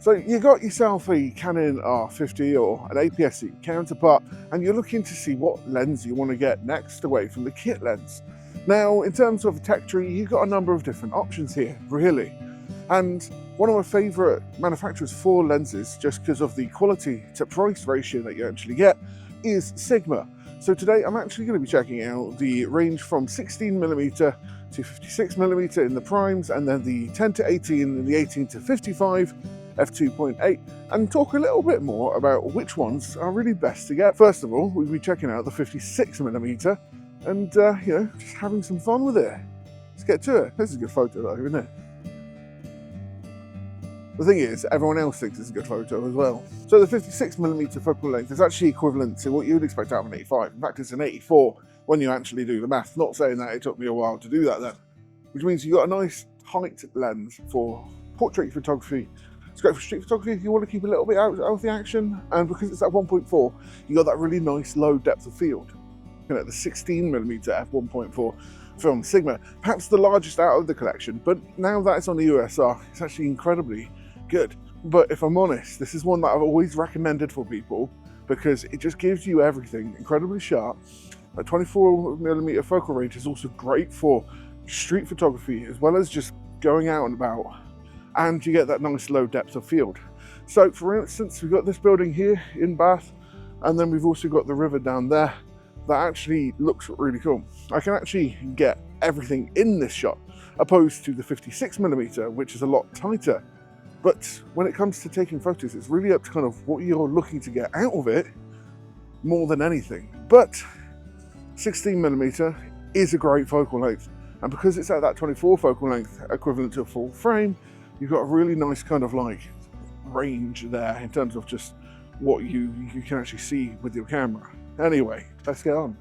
So you got yourself a Canon R50 or an aps-c counterpart, and you're looking to see what lens you want to get next away from the kit lens. Now, in terms of tech tree, you've got a number of different options here, really. And one of my favourite manufacturers for lenses, just because of the quality to price ratio that you actually get, is Sigma. So today I'm actually going to be checking out the range from 16mm to 56mm in the primes, and then the 10 to 18 and the 18 to 55 f2.8, and talk a little bit more about which ones are really best to get. First of all, we'll be checking out the 56mm and just having some fun with it. Let's get to it. This is a good photo though, isn't it? The thing is, everyone else thinks it's a good photo as well. So the 56mm focal length is actually equivalent to what you would expect out of an 85. In fact, it's an 84 when you actually do the math. Not saying that it took me a while to do that then. Which means you've got a nice tight lens for portrait photography. It's great for street photography if you want to keep a little bit out of the action. And because it's at 1.4, you got that really nice low depth of field. You know, the 16mm f1.4 from Sigma, perhaps the largest out of the collection, but now that it's on the USR, it's actually incredibly good. But if I'm honest, this is one that I've always recommended for people because it just gives you everything incredibly sharp. A 24mm focal range is also great for street photography as well as just going out and about, and you get that nice low depth of field. So for instance, we've got this building here in Bath, and then we've also got the river down there that actually looks really cool. I can actually get everything in this shot opposed to the 56mm, which is a lot tighter. But when it comes to taking photos, it's really up to kind of what you're looking to get out of it more than anything. But 16mm is a great focal length. And because it's at that 24 focal length, equivalent to a full frame, you've got a really nice kind of like range there in terms of just what you can actually see with your camera. Anyway, let's get on.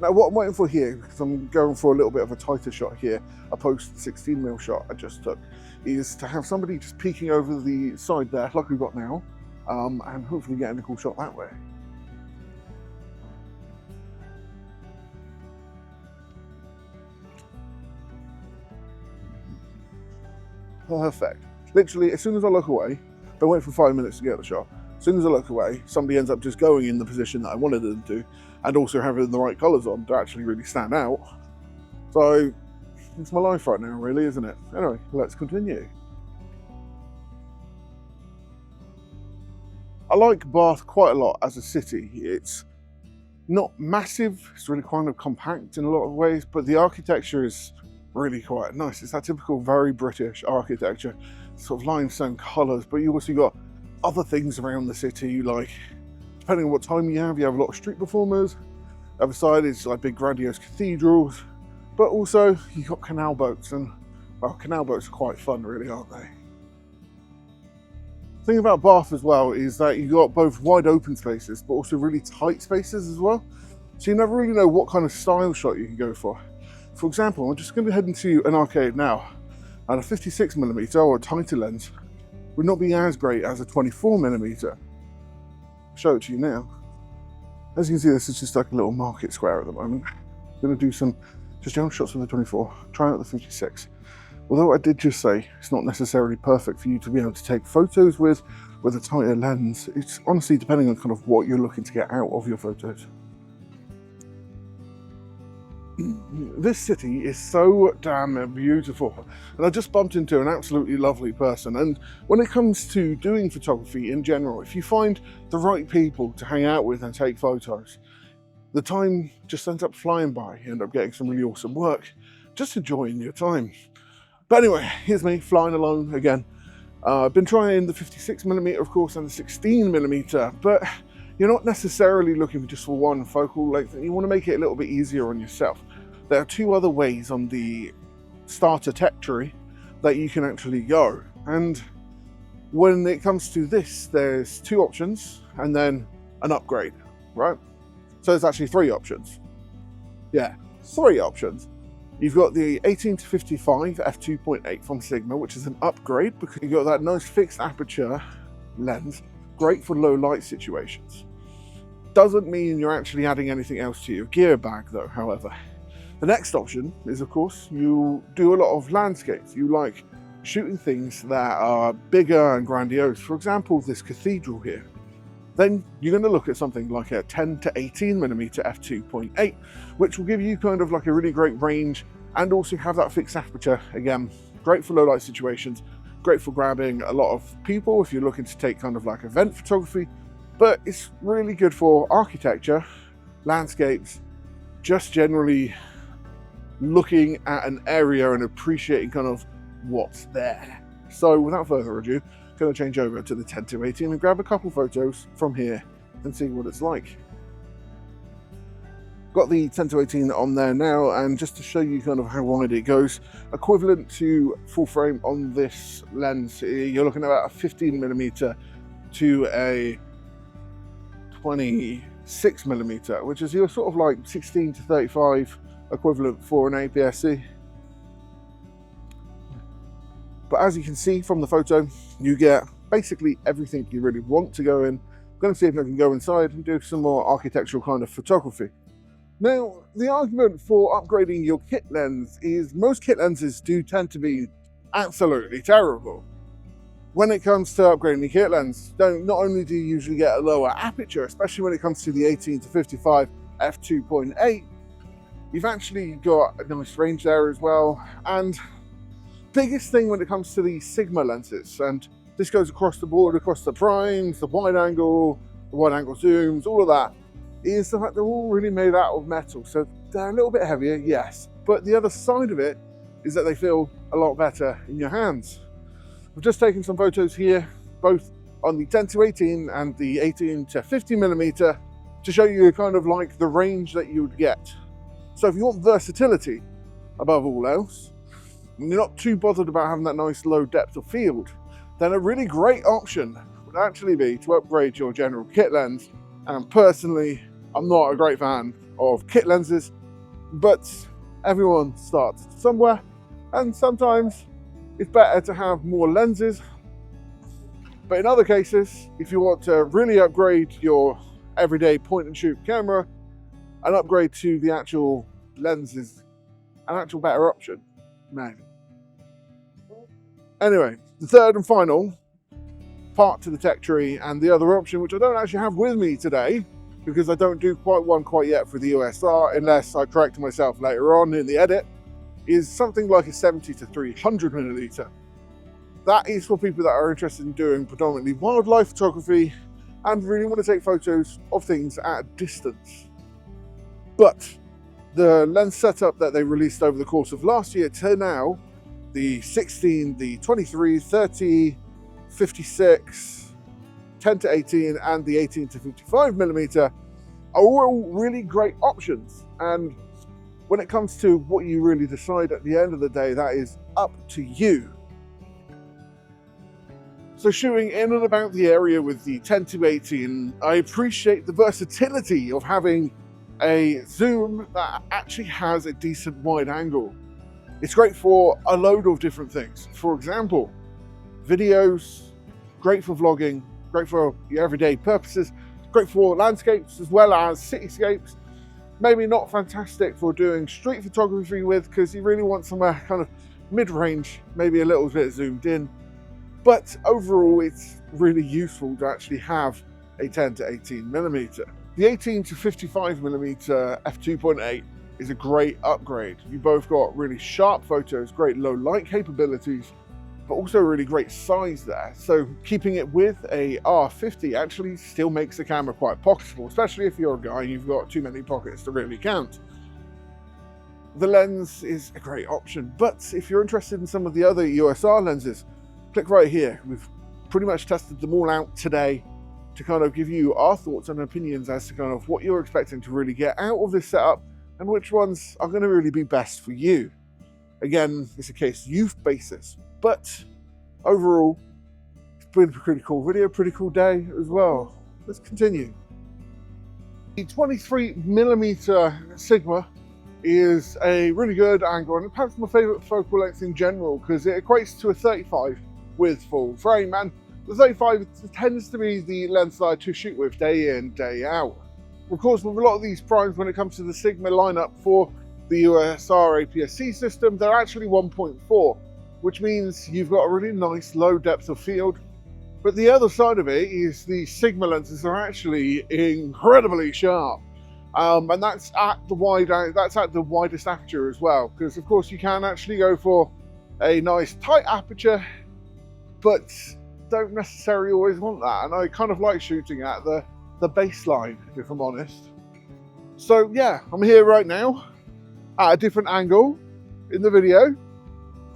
Now what I'm waiting for here, because I'm going for a little bit of a tighter shot here, opposed to the 16mm shot I just took, is to have somebody just peeking over the side there, like we've got now, and hopefully getting a cool shot that way. Perfect. Literally, as soon as I look away, I wait for 5 minutes to get the shot. As soon as I look away, somebody ends up just going in the position that I wanted them to, and also having the right colours on to actually really stand out. So, it's my life right now, really, isn't it? Anyway, let's continue. I like Bath quite a lot as a city. It's not massive, it's really kind of compact in a lot of ways, but the architecture is really quite nice. It's that typical very British architecture, sort of limestone colours, but you also got other things around the city, like depending on what time you have a lot of street performers. The other side is like big grandiose cathedrals, but also you've got canal boats, and well, canal boats are quite fun really, aren't they? The thing about Bath as well is that you've got both wide open spaces but also really tight spaces as well, so you never really know what kind of style shot you can go for. For example, I'm just going to head into an arcade now, and a 56mm or a tighter lens would not be as great as a 24mm. I'll show it to you now. As you can see, this is just like a little market square at the moment. I'm going to do some just general shots with the 24, try out the 56. Although I did just say it's not necessarily perfect for you to be able to take photos with a tighter lens. It's honestly depending on kind of what you're looking to get out of your photos. This city is so damn beautiful, and I just bumped into an absolutely lovely person. And when it comes to doing photography in general, if you find the right people to hang out with and take photos, the time just ends up flying by. You end up getting some really awesome work, just enjoying your time. But anyway, here's me flying along again. I've been trying the 56mm, of course, and the 16mm, but you're not necessarily looking just for one focal length, and you want to make it a little bit easier on yourself. There are two other ways on the starter tech tree that you can actually go. And when it comes to this, there's two options and then an upgrade, right? So there's actually three options. Yeah, three options. You've got the 18 to 55 f2.8 from Sigma, which is an upgrade because you've got that nice fixed aperture lens, great for low light situations. Doesn't mean you're actually adding anything else to your gear bag though, however. The next option is, of course, you do a lot of landscapes. You like shooting things that are bigger and grandiose, for example, this cathedral here, then you're going to look at something like a 10 to 18mm f2.8, which will give you kind of like a really great range and also have that fixed aperture. Again, great for low light situations, great for grabbing a lot of people if you're looking to take kind of like event photography, but it's really good for architecture, landscapes, just generally looking at an area and appreciating kind of what's there. So without further ado, I'm going to change over to the 10 to 18 and grab a couple photos from here and see what it's like. Got the 10 to 18 on there now, and just to show you kind of how wide it goes, equivalent to full frame on this lens, you're looking at about a 15mm to a 26mm, which is your sort of like 16 to 35 equivalent for an aps-c. But as you can see from the photo, you get basically everything you really want to go in. I'm going to see if I can go inside and do some more architectural kind of photography. Now, the argument for upgrading your kit lens is most kit lenses do tend to be absolutely terrible. When it comes to upgrading the kit lens, not only do you usually get a lower aperture, especially when it comes to the 18 to 55 f2.8, you've actually got a nice range there as well. And biggest thing when it comes to the Sigma lenses, and this goes across the board, across the primes, the wide angle zooms, all of that, is the fact they're all really made out of metal. So they're a little bit heavier, yes, but the other side of it is that they feel a lot better in your hands. I've just taken some photos here, both on the 10 to 18 and the 18 to 50mm, to show you kind of like the range that you would get. So if you want versatility above all else, and you're not too bothered about having that nice low depth of field, then a really great option would actually be to upgrade your general kit lens. And personally, I'm not a great fan of kit lenses, but everyone starts somewhere, and sometimes it's better to have more lenses. But in other cases, if you want to really upgrade your everyday point and shoot camera, an upgrade to the actual lens is an actual better option, maybe. Anyway, the third and final part to the tech tree, and the other option, which I don't actually have with me today because I don't do quite yet for the USR, unless I correct myself later on in the edit, is something like a 70 to 300mm. That is for people that are interested in doing predominantly wildlife photography and really want to take photos of things at a distance. But the lens setup that they released over the course of last year to now, the 16, the 23, 30, 56, 10 to 18 and the 18 to 55mm are all really great options. And when it comes to what you really decide at the end of the day, that is up to you. So shooting in and about the area with the 10 to 18, I appreciate the versatility of having a zoom that actually has a decent wide angle. It's great for a load of different things. For example, videos, great for vlogging, great for your everyday purposes, great for landscapes as well as cityscapes. Maybe not fantastic for doing street photography with, because you really want somewhere kind of mid-range, maybe a little bit zoomed in. But overall, it's really useful to actually have a 10 to 18mm. The 18 to 55mm f2.8 is a great upgrade. You both got really sharp photos, great low light capabilities, but also a really great size there. So keeping it with a R50 actually still makes the camera quite pocketable, especially if you're a guy and you've got too many pockets to really count. The lens is a great option, but if you're interested in some of the other USR lenses, click right here. We've pretty much tested them all out today to kind of give you our thoughts and opinions as to kind of what you're expecting to really get out of this setup and which ones are going to really be best for you. Again, it's a case use basis, but overall, it's been a pretty cool video, pretty cool day as well. Let's continue. The 23mm Sigma is a really good angle, and perhaps my favorite focal length in general, because it equates to a 35 with full frame, and the 35 tends to be the lens that I to shoot with day in, day out. Of course, with a lot of these primes, when it comes to the Sigma lineup for the USR aps-c system, they're actually 1.4. which means you've got a really nice low depth of field. But the other side of it is the Sigma lenses are actually incredibly sharp. And that's at the widest aperture as well, because of course you can actually go for a nice tight aperture, but don't necessarily always want that. And I kind of like shooting at the baseline, if I'm honest. So yeah, I'm here right now at a different angle in the video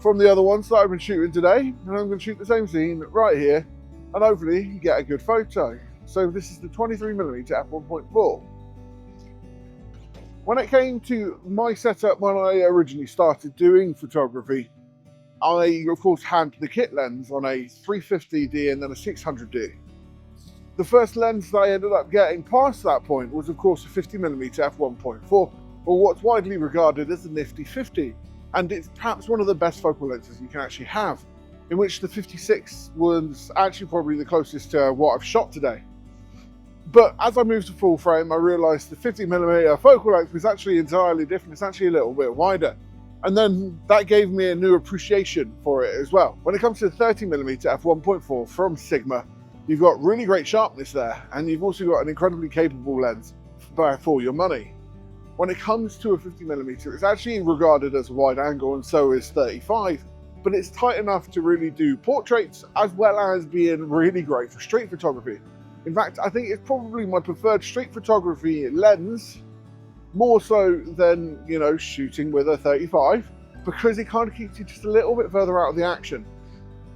from the other ones that I've been shooting today, and I'm going to shoot the same scene right here and hopefully get a good photo. So this is the 23mm f1.4. When it came to my setup when I originally started doing photography, I of course had the kit lens on a 350D and then a 600D. The first lens that I ended up getting past that point was of course a 50mm f1.4, or what's widely regarded as the nifty 50, and it's perhaps one of the best focal lenses you can actually have, in which the 56 was actually probably the closest to what I've shot today. But as I moved to full frame, I realised the 50mm focal length was actually entirely different. It's actually a little bit wider. And then that gave me a new appreciation for it as well. When it comes to the 30mm f1.4 from Sigma, you've got really great sharpness there, and you've also got an incredibly capable lens for your money. When it comes to a 50mm, it's actually regarded as a wide angle, and so is 35, but it's tight enough to really do portraits as well as being really great for street photography. In fact, I think it's probably my preferred street photography lens, more so than, you know, shooting with a 35, because it kind of keeps you just a little bit further out of the action,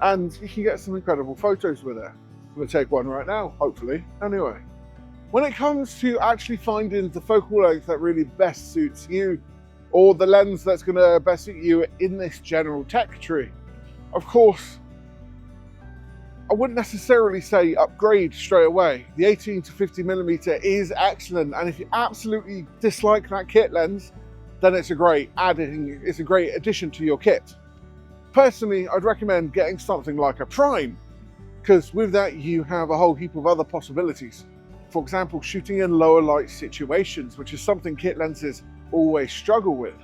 and you can get some incredible photos with it. I'm going to take one right now, hopefully. Anyway, when it comes to actually finding the focal length that really best suits you, or the lens that's going to best suit you in this general tech tree, of course, I wouldn't necessarily say upgrade straight away. The 18 to 50mm is excellent, and if you absolutely dislike that kit lens, then it's a great addition to your kit. Personally, I'd recommend getting something like a prime, because with that you have a whole heap of other possibilities. For example, shooting in lower light situations, which is something kit lenses always struggle with.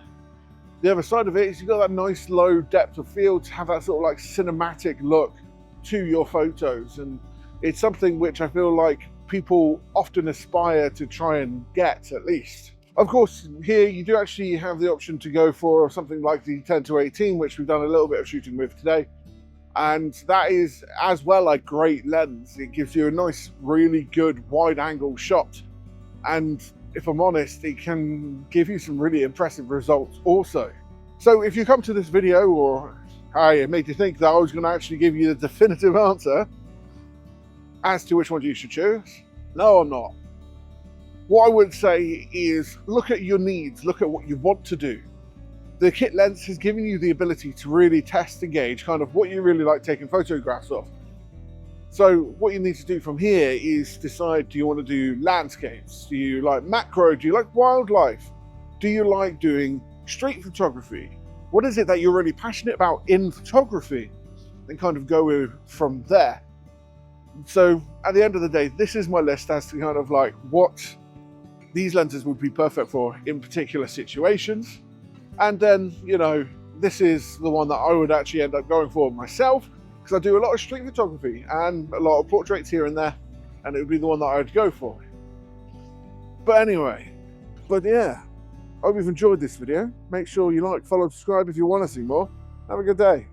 The other side of it is you've got that nice low depth of field to have that sort of like cinematic look to your photos, and it's something which I feel like people often aspire to try and get, at least. Of course, here you do actually have the option to go for something like the 10 to 18, which we've done a little bit of shooting with today, and that is as well a great lens. It gives you a nice, really good wide angle shot, and if I'm honest, it can give you some really impressive results also. So if you come to this video, or hey, it made you think that I was going to actually give you the definitive answer as to which one you should choose, no, I'm not. What I would say is look at your needs, look at what you want to do. The kit lens has given you the ability to really test and gauge kind of what you really like taking photographs of. So what you need to do from here is decide, do you want to do landscapes? Do you like macro? Do you like wildlife? Do you like doing street photography? What is it that you're really passionate about in photography? And kind of go from there. So at the end of the day, this is my list as to kind of like what these lenses would be perfect for in particular situations. And then, you know, this is the one that I would actually end up going for myself, because I do a lot of street photography and a lot of portraits here and there, and it would be the one that I would go for. But anyway, yeah. I hope you've enjoyed this video. Make sure you like, follow, subscribe if you want to see more. Have a good day.